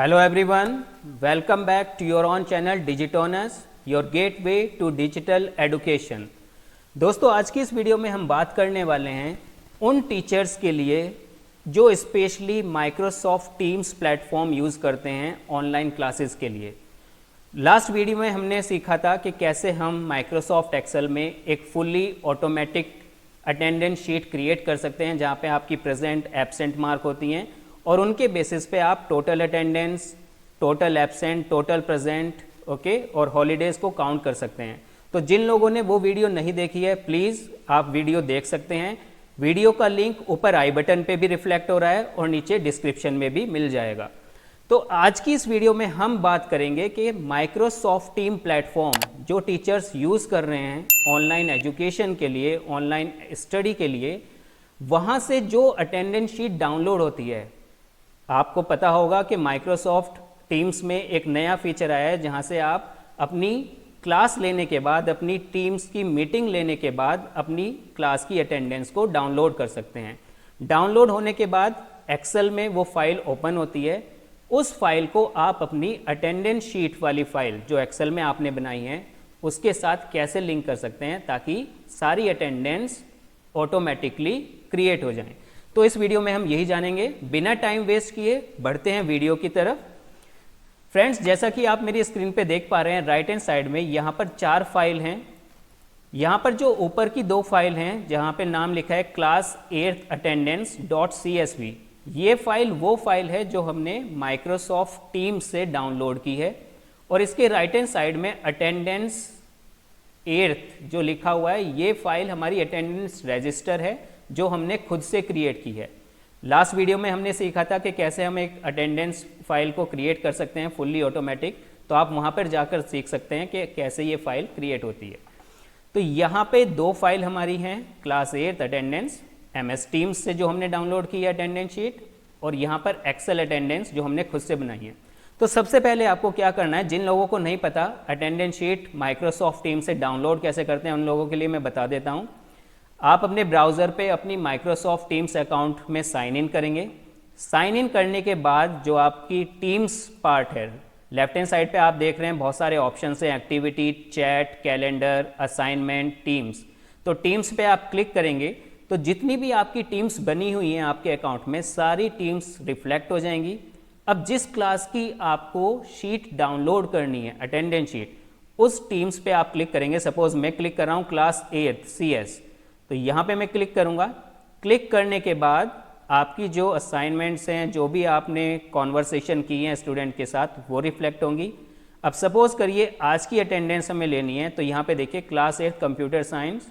Hello everyone, welcome back to your own channel Digitonus, your gateway to digital education। दोस्तों आज की इस video में हम बात करने वाले हैं उन टीचर्स के लिए जो specially Microsoft teams platform use करते हैं ऑनलाइन क्लासेस के लिए। लास्ट वीडियो में हमने सीखा था कि कैसे हम माइक्रोसॉफ्ट एक्सेल में एक fully automatic attendance sheet create कर सकते हैं जहाँ पे आपकी प्रेजेंट एब्सेंट मार्क होती हैं और उनके बेसिस पे आप total attendance, total absent, total present और हॉलीडेज़ को काउंट कर सकते हैं। तो जिन लोगों ने वो वीडियो नहीं देखी है प्लीज़ आप वीडियो देख सकते हैं। वीडियो का लिंक ऊपर आई बटन पे भी रिफ्लेक्ट हो रहा है और नीचे डिस्क्रिप्शन में भी मिल जाएगा। तो आज की इस वीडियो में हम बात करेंगे कि माइक्रोसॉफ्ट टीम प्लेटफॉर्म जो टीचर्स यूज़ कर रहे हैं ऑनलाइन एजुकेशन के लिए, ऑनलाइन स्टडी के लिए, वहाँ से जो अटेंडेंस शीट डाउनलोड होती है। आपको पता होगा कि माइक्रोसॉफ्ट टीम्स में एक नया फीचर आया है जहाँ से आप अपनी क्लास लेने के बाद, अपनी टीम्स की मीटिंग लेने के बाद अपनी क्लास की अटेंडेंस को डाउनलोड कर सकते हैं। डाउनलोड होने के बाद एक्सेल में वो फाइल ओपन होती है। उस फाइल को आप अपनी अटेंडेंस शीट वाली फाइल जो एक्सेल में आपने बनाई है उसके साथ कैसे लिंक कर सकते हैं ताकि सारी अटेंडेंस ऑटोमेटिकली क्रिएट हो जाए। तो इस वीडियो में हम यही जानेंगे। बिना टाइम वेस्ट किए बढ़ते हैं वीडियो की तरफ। फ्रेंड्स, जैसा कि आप मेरी स्क्रीन पे देख पा रहे हैं राइट हैंड साइड में यहाँ पर 4 फाइल हैं। यहाँ पर जो ऊपर की 2 फाइल हैं जहाँ पे नाम लिखा है क्लास 8 अटेंडेंस .csv, ये फाइल वो फाइल है जो हमने माइक्रोसॉफ्ट टीम्स से डाउनलोड की है और इसके राइट हैंड साइड में अटेंडेंस 8 जो लिखा हुआ है ये फाइल हमारी अटेंडेंस रजिस्टर है जो हमने खुद से क्रिएट की है। लास्ट वीडियो में हमने सीखा था कि कैसे हम एक अटेंडेंस फाइल को क्रिएट कर सकते हैं फुल्ली ऑटोमेटिक, तो आप वहाँ पर जाकर सीख सकते हैं कि कैसे ये फाइल क्रिएट होती है। तो यहाँ पे 2 फाइल हमारी हैं, क्लास 8 अटेंडेंस MS टीम्स से जो हमने डाउनलोड की है अटेंडेंस शीट, और यहाँ पर एक्सेल अटेंडेंस जो हमने खुद से बनाई है। तो सबसे पहले आपको क्या करना है, जिन लोगों को नहीं पता अटेंडेंस शीट माइक्रोसॉफ्ट टीम से डाउनलोड कैसे करते हैं उन लोगों के लिए मैं बता देता हूँ। आप अपने ब्राउज़र पे अपनी माइक्रोसॉफ्ट टीम्स अकाउंट में साइन इन करेंगे। साइन इन करने के बाद जो आपकी टीम्स पार्ट है, लेफ्ट हैंड साइड पे आप देख रहे हैं बहुत सारे ऑप्शन हैं, activity, chat, calendar, assignment, teams. तो टीम्स पे आप क्लिक करेंगे तो जितनी भी आपकी टीम्स बनी हुई हैं आपके अकाउंट में सारी टीम्स रिफ्लेक्ट हो जाएंगी। अब जिस क्लास की आपको शीट डाउनलोड करनी है अटेंडेंस शीट, उस टीम्स पे आप क्लिक करेंगे। सपोज मैं क्लिक कर रहा हूँ क्लास 8 CS, तो यहाँ पे मैं क्लिक करूँगा। क्लिक करने के बाद आपकी जो असाइनमेंट्स हैं, जो भी आपने कॉन्वर्सेशन की है स्टूडेंट के साथ, वो रिफ्लेक्ट होंगी। अब सपोज करिए आज की अटेंडेंस हमें लेनी है, तो यहाँ पे देखिए क्लास 8 कंप्यूटर साइंस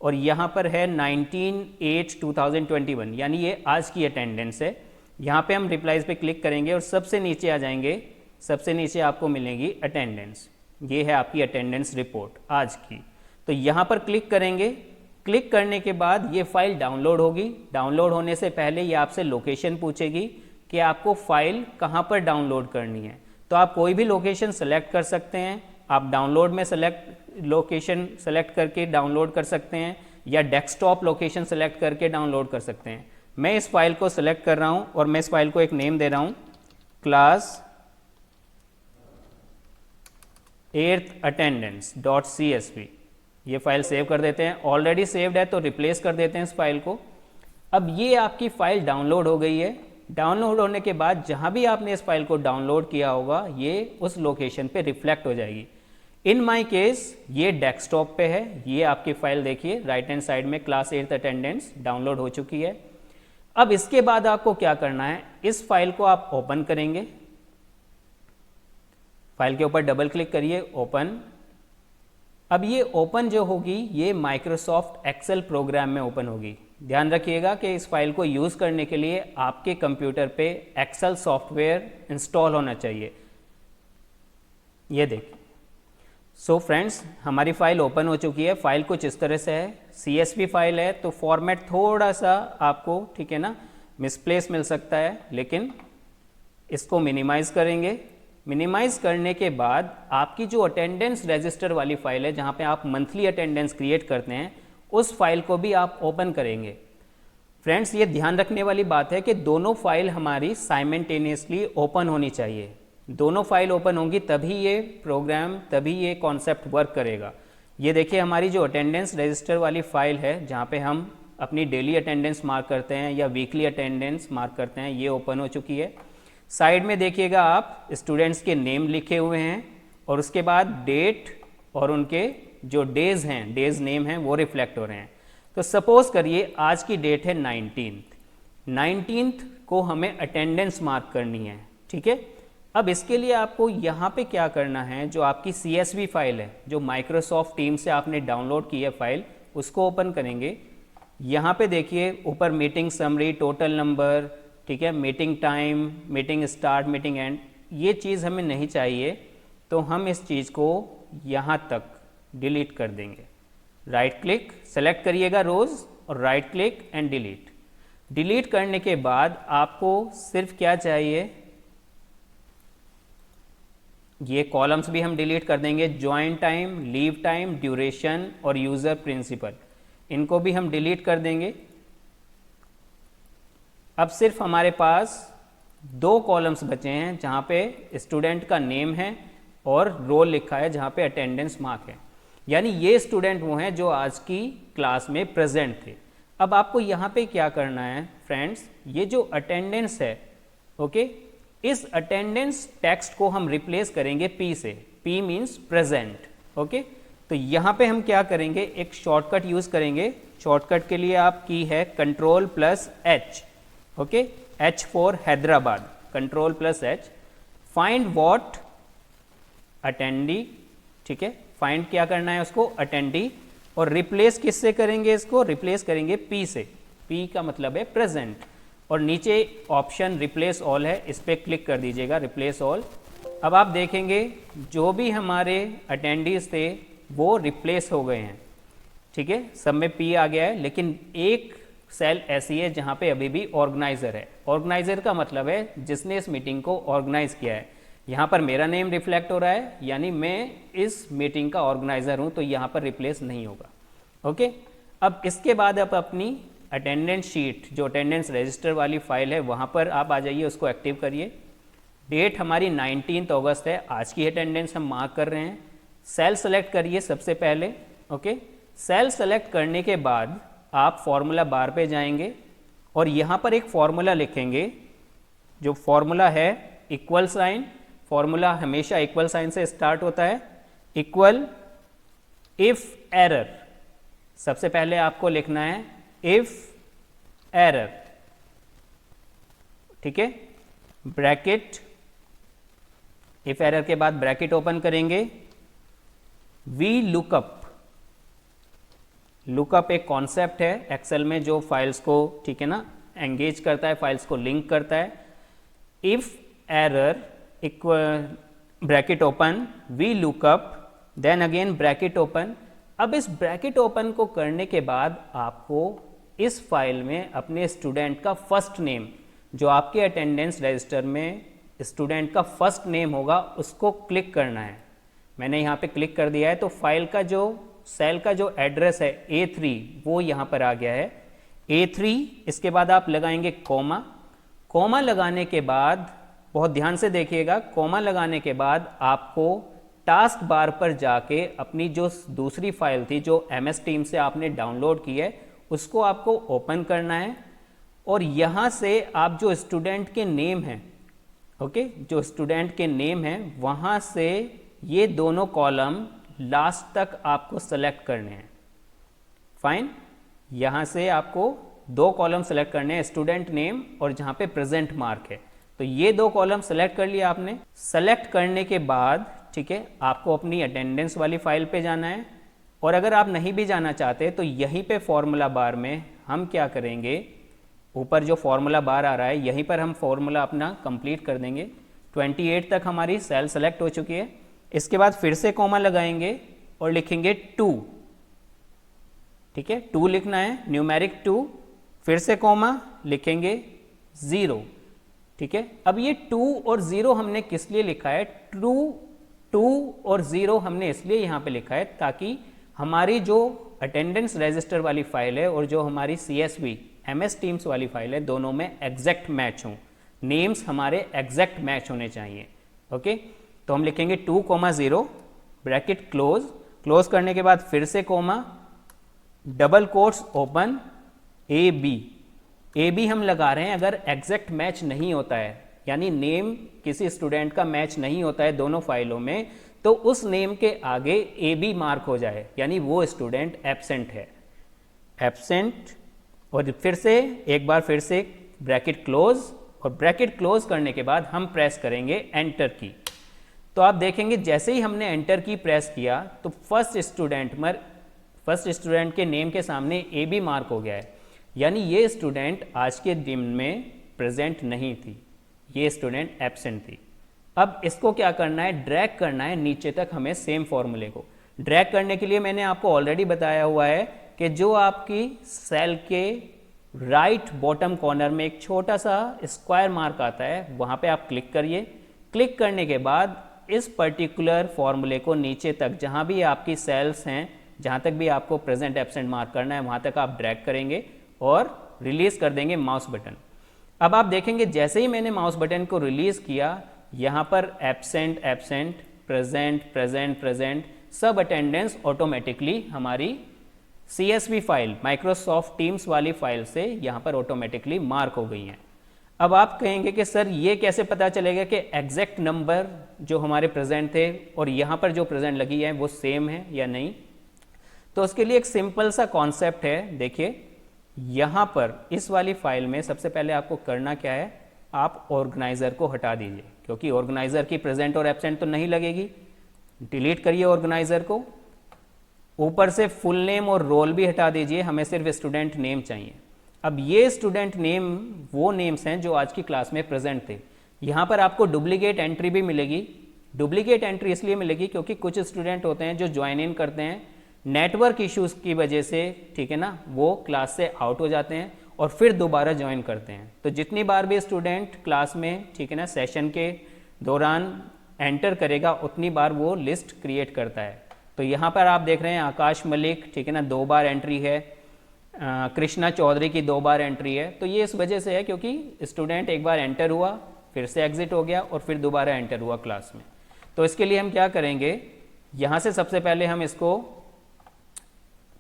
और यहाँ पर है 19/8/2021, यानी ये आज की अटेंडेंस है। यहाँ पे हम रिप्लाइज पे क्लिक करेंगे और सबसे नीचे आ जाएंगे। सबसे नीचे आपको मिलेगी अटेंडेंस, ये है आपकी अटेंडेंस रिपोर्ट आज की। तो यहाँ पर क्लिक करेंगे। क्लिक करने के बाद ये फाइल डाउनलोड होगी। डाउनलोड होने से पहले ये आपसे लोकेशन पूछेगी कि आपको फाइल कहाँ पर डाउनलोड करनी है। तो आप कोई भी लोकेशन सेलेक्ट कर सकते हैं। आप डाउनलोड में लोकेशन सेलेक्ट करके डाउनलोड कर सकते हैं या डेस्कटॉप लोकेशन सेलेक्ट करके डाउनलोड कर सकते हैं। मैं इस फाइल को सेलेक्ट कर रहा हूँ और मैं इस फाइल को एक नेम दे रहा हूँ, क्लास 8 अटेंडेंस .csv। ये फाइल सेव कर देते हैं। ऑलरेडी सेव्ड है तो रिप्लेस कर देते हैं इस फाइल को। अब ये आपकी फाइल डाउनलोड हो गई है। डाउनलोड होने के बाद जहाँ भी आपने इस फाइल को डाउनलोड किया होगा ये उस लोकेशन पे रिफ्लेक्ट हो जाएगी। इन माय केस ये डेस्कटॉप पे है। ये आपकी फाइल देखिए राइट हैंड साइड में क्लास 8 अटेंडेंस डाउनलोड हो चुकी है। अब इसके बाद आपको क्या करना है, इस फाइल को आप ओपन करेंगे। फाइल के ऊपर डबल क्लिक करिए, ओपन। अब ये ओपन जो होगी ये माइक्रोसॉफ्ट एक्सेल प्रोग्राम में ओपन होगी। ध्यान रखिएगा कि इस फाइल को यूज़ करने के लिए आपके कंप्यूटर पे एक्सेल सॉफ्टवेयर इंस्टॉल होना चाहिए। ये देखिए। सो फ्रेंड्स, हमारी फाइल ओपन हो चुकी है। फाइल कुछ इस तरह से है, CSV फाइल है तो फॉर्मेट थोड़ा सा आपको, ठीक है ना, मिसप्लेस मिल सकता है, लेकिन इसको मिनिमाइज करेंगे। मिनिमाइज करने के बाद आपकी जो अटेंडेंस रजिस्टर वाली फाइल है जहाँ पे आप मंथली अटेंडेंस क्रिएट करते हैं, उस फाइल को भी आप ओपन करेंगे। फ्रेंड्स ये ध्यान रखने वाली बात है कि दोनों फाइल हमारी साइमल्टेनियसली ओपन होनी चाहिए। दोनों फाइल ओपन होंगी तभी ये प्रोग्राम, तभी ये कॉन्सेप्ट वर्क करेगा। ये देखिए हमारी जो अटेंडेंस रजिस्टर वाली फाइल है, जहाँ पे हम अपनी डेली अटेंडेंस मार्क करते हैं या वीकली अटेंडेंस मार्क करते हैं, ये ओपन हो चुकी है। साइड में देखिएगा आप स्टूडेंट्स के नेम लिखे हुए हैं और उसके बाद डेट और उनके जो डेज हैं, डेज नेम हैं, वो रिफ्लेक्ट हो रहे हैं। तो सपोज करिए आज की डेट है 19th को हमें अटेंडेंस मार्क करनी है, ठीक है। अब इसके लिए आपको यहाँ पे क्या करना है, जो आपकी CSV फाइल है, जो माइक्रोसॉफ्ट टीम से आपने डाउनलोड की है फाइल, उसको ओपन करेंगे। यहाँ पे देखिए ऊपर मीटिंग समरी, टोटल नंबर, ठीक है, meeting time, meeting start, meeting and, ये चीज़ हमें नहीं चाहिए, तो हम इस चीज़ को यहाँ तक डिलीट कर देंगे। राइट क्लिक सेलेक्ट करिएगा रोज़ और right click and delete. Delete करने के बाद आपको सिर्फ क्या चाहिए, ये कॉलम्स भी हम डिलीट कर देंगे, join time, leave time, duration और यूज़र प्रिंसिपल, इनको भी हम डिलीट कर देंगे। अब सिर्फ हमारे पास 2 कॉलम्स बचे हैं, जहाँ पे स्टूडेंट का नेम है और रोल लिखा है, जहाँ पे अटेंडेंस मार्क है, यानी ये स्टूडेंट वो हैं जो आज की क्लास में प्रेजेंट थे। अब आपको यहाँ पे क्या करना है फ्रेंड्स, ये जो अटेंडेंस है, ओके, इस अटेंडेंस टेक्स्ट को हम रिप्लेस करेंगे P से। P means present, okay. तो यहाँ पे हम क्या करेंगे, एक शॉर्टकट यूज़ करेंगे। शॉर्टकट के लिए आप की है Ctrl+H, okay, H for Hyderabad, Ctrl+H, find what attendee, ठीक है, फाइंड क्या करना है उसको, अटेंडी, और रिप्लेस किससे करेंगे, इसको रिप्लेस करेंगे P से। P का मतलब है प्रेजेंट, और नीचे ऑप्शन रिप्लेस ऑल है, इस पर क्लिक कर दीजिएगा, रिप्लेस ऑल। अब आप देखेंगे जो भी हमारे अटेंडीज थे वो रिप्लेस हो गए हैं, ठीक है, सब में P आ गया है, लेकिन एक सेल ऐसी है जहाँ पे अभी भी ऑर्गेनाइजर है। ऑर्गेनाइजर का मतलब है जिसने इस मीटिंग को ऑर्गेनाइज किया है। यहाँ पर मेरा नेम रिफ्लेक्ट हो रहा है, यानी मैं इस मीटिंग का ऑर्गेनाइजर हूँ, तो यहाँ पर रिप्लेस नहीं होगा, ओके। अब इसके बाद आप अपनी अटेंडेंस शीट, जो अटेंडेंस रजिस्टर वाली फाइल है, वहाँ पर आप आ जाइए, उसको एक्टिव करिए। डेट हमारी 19 अगस्त है, आज की अटेंडेंस हम मार्क कर रहे हैं। सेल सेलेक्ट करिए सबसे पहले, ओके। सेल सेलेक्ट करने के बाद आप फॉर्मूला बार पे जाएंगे और यहाँ पर एक फॉर्मूला लिखेंगे, जो फॉर्मूला है इक्वल साइन। फॉर्मूला हमेशा इक्वल साइन से स्टार्ट होता है। इक्वल इफ एरर, सबसे पहले आपको लिखना है इफ एरर, ठीक है, ब्रैकेट, इफ एरर के बाद ब्रैकेट ओपन करेंगे। वी लुकअप, लुकअप एक कॉन्सेप्ट है एक्सेल में जो फाइल्स को, ठीक है ना, एंगेज करता है, फाइल्स को लिंक करता है। If error equal bracket open VLOOKUP, then again bracket open. अब इस ब्रैकेट ओपन को करने के बाद आपको इस फाइल में अपने स्टूडेंट का फर्स्ट नेम, जो आपके अटेंडेंस रजिस्टर में स्टूडेंट का फर्स्ट नेम होगा, उसको क्लिक करना है। मैंने यहाँ पे क्लिक कर दिया है, तो फाइल का जो सेल का जो एड्रेस है A3 वो यहाँ पर आ गया है, A3। इसके बाद आप लगाएंगे कोमा। कोमा लगाने के बाद बहुत ध्यान से देखिएगा, कोमा लगाने के बाद आपको टास्क बार पर जाके अपनी जो दूसरी फाइल थी, जो MS टीम से आपने डाउनलोड की है, उसको आपको ओपन करना है। और यहाँ से आप जो स्टूडेंट के नेम हैं, ओके, जो स्टूडेंट के नेम हैं, वहाँ से ये दोनों कॉलम लास्ट तक आपको सेलेक्ट करने हैं। फाइन, यहाँ से आपको 2 कॉलम सेलेक्ट करने हैं, स्टूडेंट नेम और जहाँ पे प्रेजेंट मार्क है। तो ये 2 कॉलम सेलेक्ट कर लिया आपने। सेलेक्ट करने के बाद, ठीक है, आपको अपनी अटेंडेंस वाली फाइल पे जाना है। और अगर आप नहीं भी जाना चाहते तो यहीं पे फॉर्मूला बार में हम क्या करेंगे, ऊपर जो फॉर्मूला बार आ रहा है, यहीं पर हम फॉर्मूला अपना कंप्लीट कर देंगे। 28 तक हमारी सेल सेलेक्ट हो चुकी है। इसके बाद फिर से कॉमा लगाएंगे और लिखेंगे 2, ठीक है, 2 लिखना है, न्यूमेरिक 2। फिर से कॉमा लिखेंगे 0, ठीक है। अब ये 2 और 0 हमने किस लिए लिखा है, 2 और 0 हमने इसलिए यहाँ पे लिखा है ताकि हमारी जो अटेंडेंस रजिस्टर वाली फाइल है और जो हमारी CSV MS टीम्स वाली फाइल है, दोनों में एग्जैक्ट मैच हों, नेम्स हमारे एग्जैक्ट मैच होने चाहिए। ओके, तो हम लिखेंगे 2,0 ब्रैकेट क्लोज, क्लोज करने के बाद फिर से comma, double quotes open, A B हम लगा रहे हैं अगर एग्जैक्ट मैच नहीं होता है, यानी नेम किसी स्टूडेंट का मैच नहीं होता है दोनों फाइलों में, तो उस नेम के आगे ए बी मार्क हो जाए, यानी वो स्टूडेंट एब्सेंट है, एब्सेंट। और फिर से एक बार फिर से ब्रैकेट क्लोज, और ब्रैकेट क्लोज करने के बाद हम प्रेस करेंगे एंटर की। तो आप देखेंगे जैसे ही हमने एंटर की प्रेस किया तो फर्स्ट स्टूडेंट के नेम के सामने ए बी मार्क हो गया है, यानी ये स्टूडेंट आज के दिन में प्रेजेंट नहीं थी, ये स्टूडेंट एब्सेंट थी। अब इसको क्या करना है, ड्रैग करना है नीचे तक हमें सेम फॉर्मूले को। ड्रैग करने के लिए मैंने आपको ऑलरेडी बताया हुआ है कि जो आपकी सेल के राइट बॉटम कॉर्नर में एक छोटा सा स्क्वायर मार्क आता है, वहाँ पे आप क्लिक करिए। क्लिक करने के बाद इस पर्टिकुलर फॉर्मूले को नीचे तक, जहाँ भी आपकी सेल्स हैं, जहाँ तक भी आपको प्रेजेंट एब्सेंट मार्क करना है, वहाँ तक आप ड्रैग करेंगे और रिलीज़ कर देंगे माउस बटन। अब आप देखेंगे जैसे ही मैंने माउस बटन को रिलीज़ किया, यहाँ पर absent absent, present present present, सब अटेंडेंस ऑटोमेटिकली हमारी CSV फाइल, माइक्रोसॉफ्ट टीम्स वाली फाइल से यहाँ पर ऑटोमेटिकली मार्क हो गई हैं। अब आप कहेंगे कि सर ये कैसे पता चलेगा कि एग्जैक्ट नंबर जो हमारे प्रेजेंट थे और यहाँ पर जो प्रेजेंट लगी है वो सेम है या नहीं। तो उसके लिए एक सिंपल सा कॉन्सेप्ट है। देखिए यहाँ पर इस वाली फाइल में सबसे पहले आपको करना क्या है, आप ऑर्गेनाइजर को हटा दीजिए, क्योंकि ऑर्गेनाइजर की प्रेजेंट और एब्सेंट तो नहीं लगेगी। डिलीट करिए ऑर्गेनाइजर को, ऊपर से फुल नेम और रोल भी हटा दीजिए, हमें सिर्फ स्टूडेंट नेम चाहिए। अब ये स्टूडेंट नेम वो नेम्स हैं जो आज की क्लास में प्रेजेंट थे। यहाँ पर आपको डुप्लीकेट एंट्री भी मिलेगी। डुप्लीकेट एंट्री इसलिए मिलेगी क्योंकि कुछ स्टूडेंट होते हैं जो ज्वाइन इन करते हैं, नेटवर्क इश्यूज की वजह से, ठीक है ना, वो क्लास से आउट हो जाते हैं और फिर दोबारा ज्वाइन करते हैं। तो जितनी बार भी स्टूडेंट क्लास में, ठीक है ना, सेशन के दौरान एंटर करेगा, उतनी बार वो लिस्ट क्रिएट करता है। तो यहाँ पर आप देख रहे हैं आकाश मलिक, ठीक है ना, 2 बार एंट्री है, कृष्णा चौधरी की 2 बार एंट्री है। तो ये इस वजह से है क्योंकि स्टूडेंट एक बार एंटर हुआ, फिर से एग्जिट हो गया और फिर दोबारा एंटर हुआ क्लास में। तो इसके लिए हम क्या करेंगे, यहाँ से सबसे पहले हम इसको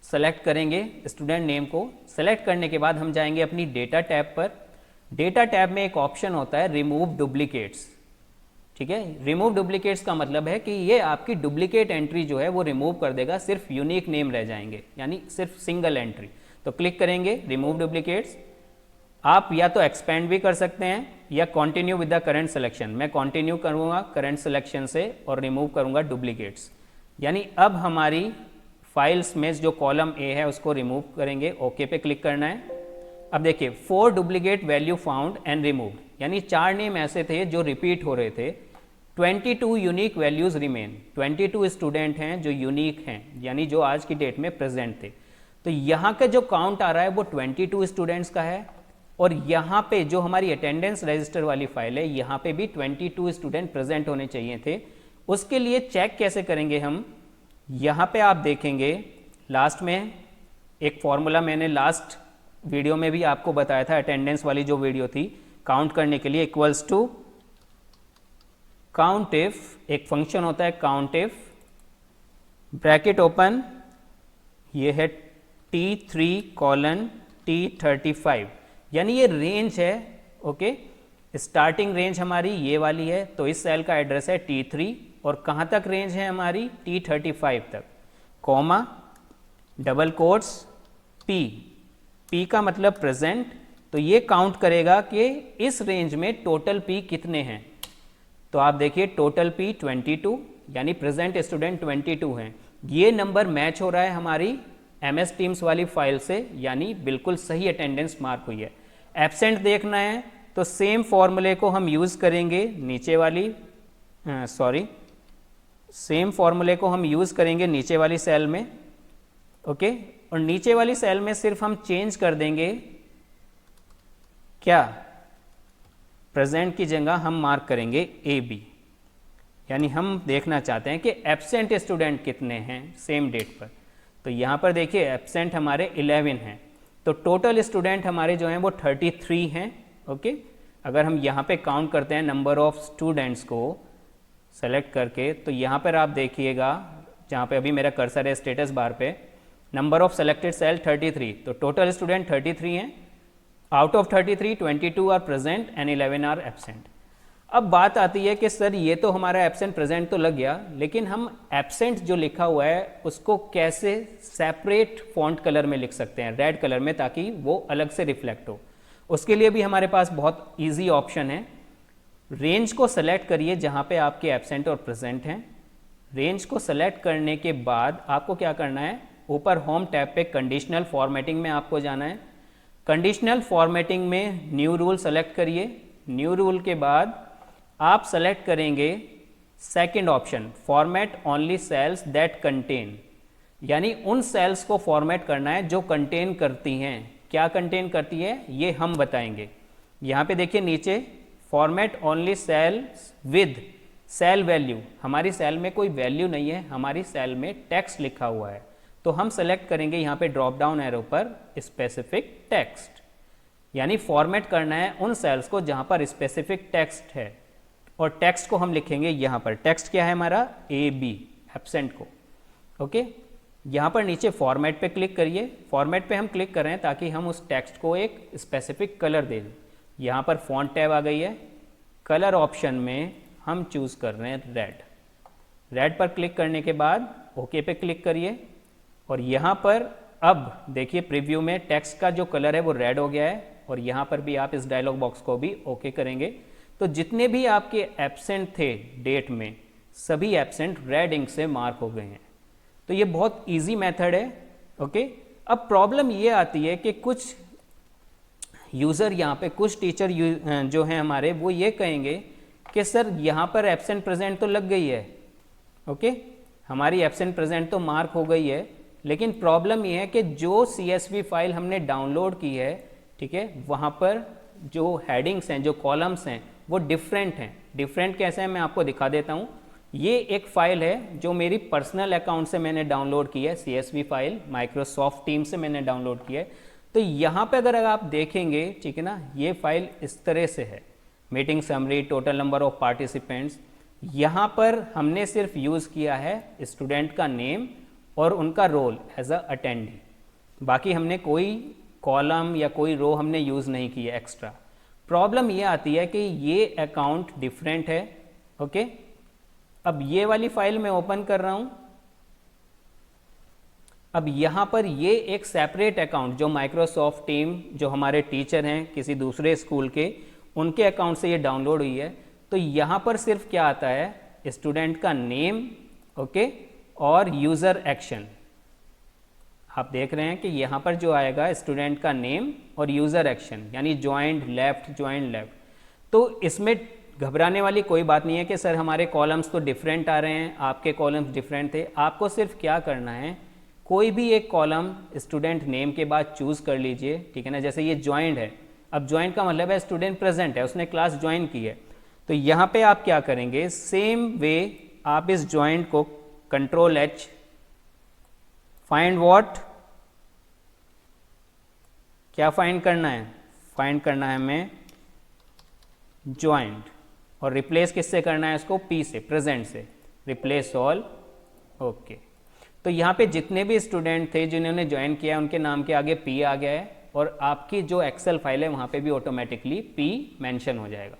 सेलेक्ट करेंगे, स्टूडेंट नेम को। सेलेक्ट करने के बाद हम जाएंगे अपनी डेटा टैब पर। डेटा टैब में एक ऑप्शन होता है रिमूव डुप्लीकेट्स, ठीक है। रिमूव डुप्लीकेट्स का मतलब है कि ये आपकी डुप्लीकेट एंट्री जो है वो रिमूव कर देगा, सिर्फ यूनिक नेम रह जाएंगे, यानी सिर्फ सिंगल एंट्री। तो क्लिक करेंगे रिमूव डुप्लीकेट्स। आप या तो एक्सपेंड भी कर सकते हैं या continue with the current selection. मैं कंटिन्यू करूंगा करंट सिलेक्शन से और रिमूव करूंगा डुप्लीकेट्स, यानी अब हमारी फाइल्स में जो कॉलम ए है उसको रिमूव करेंगे। ओके पे क्लिक करना है। अब देखिए 4 duplicate value found and removed, यानी 4 नेम ऐसे थे जो रिपीट हो रहे थे। 22 यूनिक वैल्यूज रिमेन, 22 स्टूडेंट हैं जो यूनिक हैं, यानी जो आज की डेट में प्रेजेंट थे। तो यहाँ का जो काउंट आ रहा है वो 22 स्टूडेंट्स का है, और यहाँ पे जो हमारी अटेंडेंस रजिस्टर वाली फाइल है, यहाँ पे भी 22 स्टूडेंट प्रेजेंट होने चाहिए थे। उसके लिए चेक कैसे करेंगे हम, यहाँ पे आप देखेंगे लास्ट में एक फॉर्मूला मैंने लास्ट वीडियो में भी आपको बताया था, अटेंडेंस वाली जो वीडियो थी, काउंट करने के लिए इक्वल्स टू काउंट इफ, एक फंक्शन होता है काउंट इफ, ब्रैकेट ओपन, ये है T3:T35, यानी ये रेंज है। ओके, स्टार्टिंग रेंज हमारी ये वाली है, तो इस सेल का एड्रेस है T3 और कहाँ तक रेंज है हमारी T35 तक, कॉमा, डबल कोट्स, P का मतलब प्रेजेंट। तो ये काउंट करेगा कि इस रेंज में टोटल P कितने हैं। तो आप देखिए टोटल P 22, यानी प्रेजेंट स्टूडेंट 22 हैं। ये नंबर मैच हो रहा है हमारी MS टीम्स वाली फाइल से, यानी बिल्कुल सही अटेंडेंस मार्क हुई है। एब्सेंट देखना है तो सेम फॉर्मूले को हम यूज़ करेंगे नीचे वाली, सेम फॉर्मूले को हम यूज़ करेंगे नीचे वाली सेल में। ओके, और नीचे वाली सेल में सिर्फ हम चेंज कर देंगे क्या, प्रेजेंट की जगह हम मार्क करेंगे AB, यानी हम देखना चाहते हैं कि एब्सेंट स्टूडेंट कितने हैं सेम डेट पर। तो यहाँ पर देखिए एब्सेंट हमारे 11 हैं, तो टोटल स्टूडेंट हमारे जो हैं वो 33 हैं। ओके, अगर हम यहाँ पे काउंट करते हैं नंबर ऑफ स्टूडेंट्स को सेलेक्ट करके, तो यहाँ पर आप देखिएगा जहाँ पे अभी मेरा कर्सर है स्टेटस बार पे, नंबर ऑफ सेलेक्टेड सेल 33, तो टोटल स्टूडेंट 33 हैं। Out of 33 22 are present and 11 are absent. अब बात आती है कि सर ये तो हमारा एब्सेंट प्रेजेंट तो लग गया, लेकिन हम एब्सेंट जो लिखा हुआ है उसको कैसे सेपरेट फॉन्ट कलर में लिख सकते हैं, रेड कलर में, ताकि वो अलग से रिफ्लेक्ट हो। उसके लिए भी हमारे पास बहुत ईजी ऑप्शन है। रेंज को सेलेक्ट करिए जहाँ पे आपके एब्सेंट और प्रेजेंट हैं। रेंज को सेलेक्ट करने के बाद आपको क्या करना है, ऊपर होम टैब पे कंडीशनल फॉर्मेटिंग में आपको जाना है। कंडीशनल फॉर्मेटिंग में न्यू रूल सेलेक्ट करिए। न्यू रूल के बाद आप सेलेक्ट करेंगे second option, format only cells that contain, यानी उन सेल्स को फॉर्मेट करना है जो कंटेन करती हैं। क्या कंटेन करती है ये हम बताएंगे। यहाँ पे देखिए नीचे format only cells with cell value, हमारी सेल में कोई वैल्यू नहीं है, हमारी सेल में टेक्स्ट लिखा हुआ है, तो हम सेलेक्ट करेंगे यहाँ पे ड्रॉप डाउन एरो पर स्पेसिफिक टेक्स्ट, यानी फॉर्मेट करना है उन सेल्स को जहाँ पर स्पेसिफिक टेक्स्ट है, और टेक्स्ट को हम लिखेंगे यहाँ पर। टेक्स्ट क्या है हमारा, AB, एब्सेंट को। ओके, यहाँ पर नीचे फॉर्मेट पे क्लिक करिए। फॉर्मेट पे हम क्लिक कर रहे हैं ताकि हम उस टेक्स्ट को एक स्पेसिफिक कलर दे दें। यहाँ पर फॉन्ट टैब आ गई है, कलर ऑप्शन में हम चूज़ कर रहे हैं रेड। रेड पर क्लिक करने के बाद ओके पे क्लिक करिए, और यहाँ पर अब देखिए प्रीव्यू में टेक्स्ट का जो कलर है वो रेड हो गया है, और यहाँ पर भी आप इस डायलॉग बॉक्स को भी ओके करेंगे। तो जितने भी आपके एब्सेंट थे डेट में, सभी एब्सेंट रेड इंक से मार्क हो गए हैं। तो ये बहुत इजी मेथड है। ओके, अब प्रॉब्लम ये आती है कि कुछ यूज़र यहाँ पे, कुछ टीचर जो हैं हमारे, वो ये कहेंगे कि सर यहाँ पर एब्सेंट प्रेजेंट तो लग गई है। ओके, हमारी एब्सेंट प्रेजेंट तो मार्क हो गई है, लेकिन प्रॉब्लम ये है कि जो CSV फाइल हमने डाउनलोड की है, ठीक है, वहाँ पर जो हेडिंग्स हैं, जो कॉलम्स हैं, वो डिफरेंट हैं। डिफरेंट कैसे हैं मैं आपको दिखा देता हूँ। ये एक फ़ाइल है जो मेरी पर्सनल अकाउंट से मैंने डाउनलोड की है, CSV फाइल माइक्रोसॉफ्ट टीम से मैंने डाउनलोड की है। तो यहाँ पे अगर आप देखेंगे, ठीक है ना, ये फाइल इस तरह से है, meeting summary, total number of participants. यहाँ पर हमने सिर्फ यूज़ किया है स्टूडेंट का नेम और उनका रोल एज अ अटेंडी, बाकी हमने कोई कॉलम या कोई रो हमने यूज़ नहीं की है एक्स्ट्रा। प्रॉब्लम ये आती है कि ये अकाउंट डिफरेंट है। ओके, अब ये वाली फाइल मैं ओपन कर रहा हूँ। अब यहाँ पर ये एक सेपरेट अकाउंट, जो माइक्रोसॉफ्ट टीम, जो हमारे टीचर हैं किसी दूसरे स्कूल के, उनके अकाउंट से ये डाउनलोड हुई है। तो यहाँ पर सिर्फ क्या आता है, स्टूडेंट का नेम, ओके, और यूज़र एक्शन। आप देख रहे हैं कि यहाँ पर जो आएगा स्टूडेंट का नेम और यूज़र एक्शन, यानी ज्वाइंट लेफ्ट। तो इसमें घबराने वाली कोई बात नहीं है कि सर हमारे कॉलम्स तो डिफरेंट आ रहे हैं, आपके कॉलम्स डिफरेंट थे। आपको सिर्फ क्या करना है, कोई भी एक कॉलम स्टूडेंट नेम के बाद चूज़ कर लीजिए, ठीक है ना। जैसे ये ज्वाइंट है, अब ज्वाइंट का मतलब है स्टूडेंट प्रेजेंट है, उसने क्लास ज्वाइन की है। तो यहाँ पे आप क्या करेंगे, सेम वे आप इस ज्वाइंट को Ctrl+H, फाइंड व्हाट, क्या फाइंड करना है, फाइंड करना है हमें ज्वाइंट, और रिप्लेस किससे करना है इसको, P से, प्रेजेंट से, रिप्लेस ऑल। ओके, तो यहाँ पे जितने भी स्टूडेंट थे जिन्होंने ज्वाइन किया उनके नाम के आगे P आ गया है, और आपकी जो एक्सेल फाइल है वहाँ पे भी ऑटोमेटिकली P मेंशन हो जाएगा।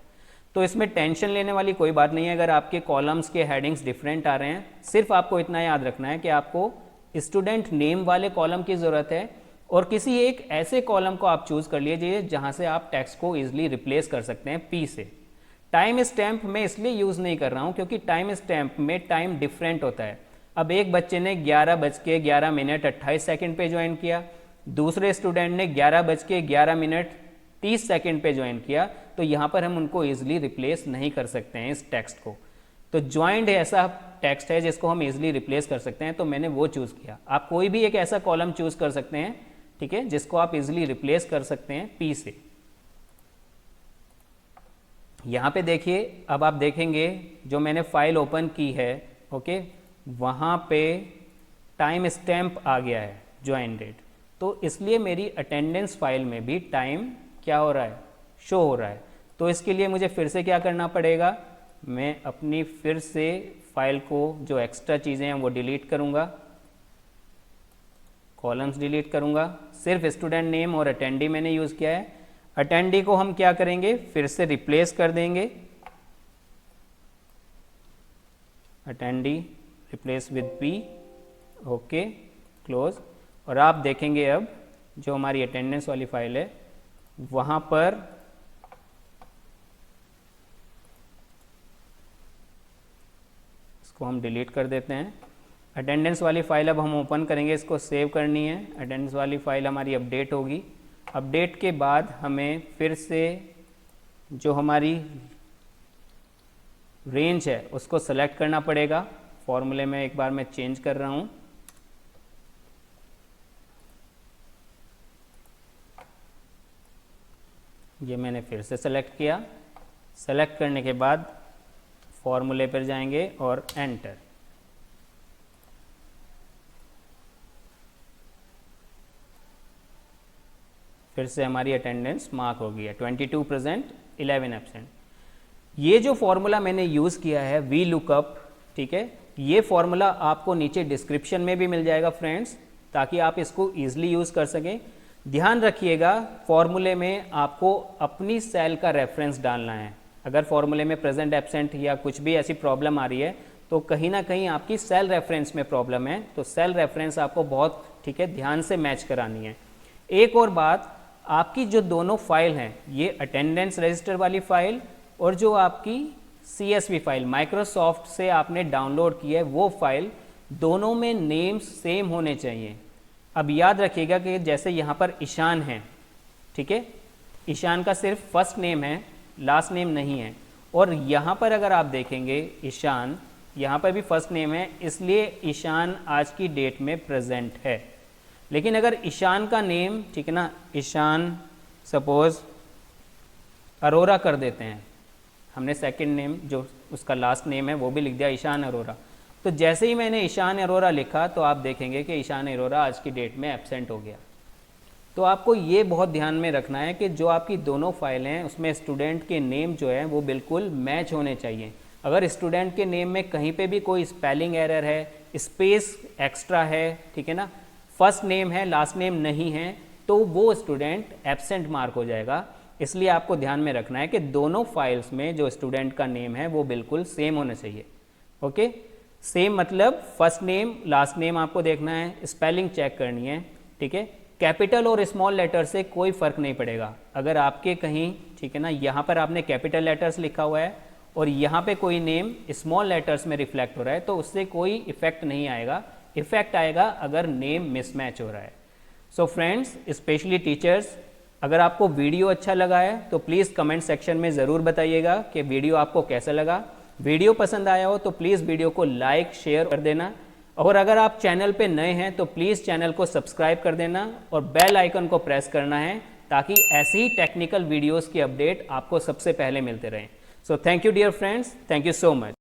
तो इसमें टेंशन लेने वाली कोई बात नहीं है अगर आपके कॉलम्स के हेडिंग्स डिफरेंट आ रहे हैं। सिर्फ आपको इतना याद रखना है कि आपको स्टूडेंट नेम वाले कॉलम की ज़रूरत है, और किसी एक ऐसे कॉलम को आप चूज़ कर लीजिए जहाँ से आप टेक्स्ट को ईजिली रिप्लेस कर सकते हैं P से। टाइम स्टैम्प मैं इसलिए यूज़ नहीं कर रहा हूँ क्योंकि टाइम स्टैम्प में टाइम डिफरेंट होता है। अब एक बच्चे ने 11:11 पे ज्वाइन किया, दूसरे स्टूडेंट ने 11:11 पे ज्वाइन किया, तो यहाँ पर हम उनको ईजिली रिप्लेस नहीं कर सकते हैं इस टेक्स्ट को। तो ज्वाइंट ऐसा टेक्स्ट है जिसको हम ईजिली रिप्लेस कर सकते हैं, तो मैंने वो चूज़ किया। आप कोई भी एक ऐसा कॉलम चूज़ कर सकते हैं, ठीक है, जिसको आप इजिली रिप्लेस कर सकते हैं P से। यहाँ पे देखिए, अब आप देखेंगे जो मैंने फाइल ओपन की है, ओके, वहाँ पे टाइम स्टैम्प आ गया है ज्वाइन डेट। तो इसलिए मेरी अटेंडेंस फाइल में भी टाइम क्या हो रहा है, शो हो रहा है। तो इसके लिए मुझे फिर से क्या करना पड़ेगा, मैं अपनी फिर से फाइल को जो एक्स्ट्रा चीज़ें हैं वो डिलीट करूँगा, कॉलम्स डिलीट करूँगा। सिर्फ स्टूडेंट नेम और अटेंडी मैंने यूज़ किया है। अटेंडी को हम क्या करेंगे, फिर से रिप्लेस कर देंगे, attendee replace with P, okay close. और आप देखेंगे अब जो हमारी अटेंडेंस वाली फाइल है वहाँ पर इसको हम डिलीट कर देते हैं। अटेंडेंस वाली फाइल अब हम ओपन करेंगे, इसको सेव करनी है। अटेंडेंस वाली फाइल हमारी अपडेट होगी। अपडेट के बाद हमें फिर से जो हमारी रेंज है उसको सेलेक्ट करना पड़ेगा। फॉर्मूले में एक बार मैं चेंज कर रहा हूँ, ये मैंने फिर से सेलेक्ट किया। सेलेक्ट करने के बाद फॉर्मूले पर जाएंगे और एंटर। फिर से हमारी अटेंडेंस मार्क हो गई है, 22 प्रेजेंट 11 एब्सेंट। ये जो फॉर्मूला मैंने यूज़ किया है वी लुकअप, ठीक है, ये फॉर्मूला आपको नीचे डिस्क्रिप्शन में भी मिल जाएगा फ्रेंड्स, ताकि आप इसको ईजिली यूज़ कर सकें। ध्यान रखिएगा फॉर्मूले में आपको अपनी सेल का रेफरेंस डालना है। अगर फॉर्मूले में प्रेजेंट एब्सेंट या कुछ भी ऐसी प्रॉब्लम आ रही है तो कहीं ना कहीं आपकी सेल रेफरेंस में प्रॉब्लम है, तो सेल रेफरेंस आपको बहुत, ठीक है, ध्यान से मैच करानी है। एक और बात, आपकी जो दोनों फाइल हैं, ये अटेंडेंस रजिस्टर वाली फाइल और जो आपकी CSV फाइल माइक्रोसॉफ्ट से आपने डाउनलोड की है वो फाइल, दोनों में नेम्स सेम होने चाहिए। अब याद रखिएगा कि जैसे यहाँ पर ईशान है, ठीक है, ईशान का सिर्फ फर्स्ट नेम है, लास्ट नेम नहीं है। और यहाँ पर अगर आप देखेंगे ईशान, यहाँ पर भी फर्स्ट नेम है, इसलिए ईशान आज की डेट में प्रेजेंट है। लेकिन अगर ईशान का नेम, ठीक है ना, ईशान सपोज अरोरा कर देते हैं, हमने सेकंड नेम जो उसका लास्ट नेम है वो भी लिख दिया ईशान अरोरा, तो जैसे ही मैंने ईशान अरोरा लिखा तो आप देखेंगे कि ईशान अरोरा आज की डेट में एब्सेंट हो गया। तो आपको ये बहुत ध्यान में रखना है कि जो आपकी दोनों फाइलें हैं उसमें स्टूडेंट के नेम जो है वो बिल्कुल मैच होने चाहिए। अगर स्टूडेंट के नेम में कहीं पे भी कोई स्पेलिंग एरर है, स्पेस एक्स्ट्रा है, ठीक है ना, फर्स्ट नेम है लास्ट नेम नहीं है, तो वो स्टूडेंट एब्सेंट मार्क हो जाएगा। इसलिए आपको ध्यान में रखना है कि दोनों फाइल्स में जो स्टूडेंट का नेम है वो बिल्कुल सेम होना चाहिए। ओके, सेम मतलब फर्स्ट नेम लास्ट नेम आपको देखना है, स्पेलिंग चेक करनी है, ठीक है। कैपिटल और स्मॉल लेटर से कोई फर्क नहीं पड़ेगा। अगर आपके कहीं, ठीक है ना, यहाँ पर आपने कैपिटल लेटर्स लिखा हुआ है और यहाँ पे कोई नेम स्मॉल लेटर्स में रिफ्लेक्ट हो रहा है तो उससे कोई इफेक्ट नहीं आएगा। इफेक्ट आएगा अगर नेम मिसमैच हो रहा है। सो फ्रेंड्स, स्पेशली टीचर्स, अगर आपको वीडियो अच्छा लगा है तो प्लीज़ कमेंट सेक्शन में ज़रूर बताइएगा कि वीडियो आपको कैसा लगा। वीडियो पसंद आया हो तो प्लीज़ वीडियो को लाइक शेयर कर देना, और अगर आप चैनल पे नए हैं तो प्लीज़ चैनल को सब्सक्राइब कर देना और बेल आइकन को प्रेस करना है ताकि ऐसी ही टेक्निकल वीडियोस की अपडेट आपको सबसे पहले मिलते रहें। So thank you dear friends, thank you so much.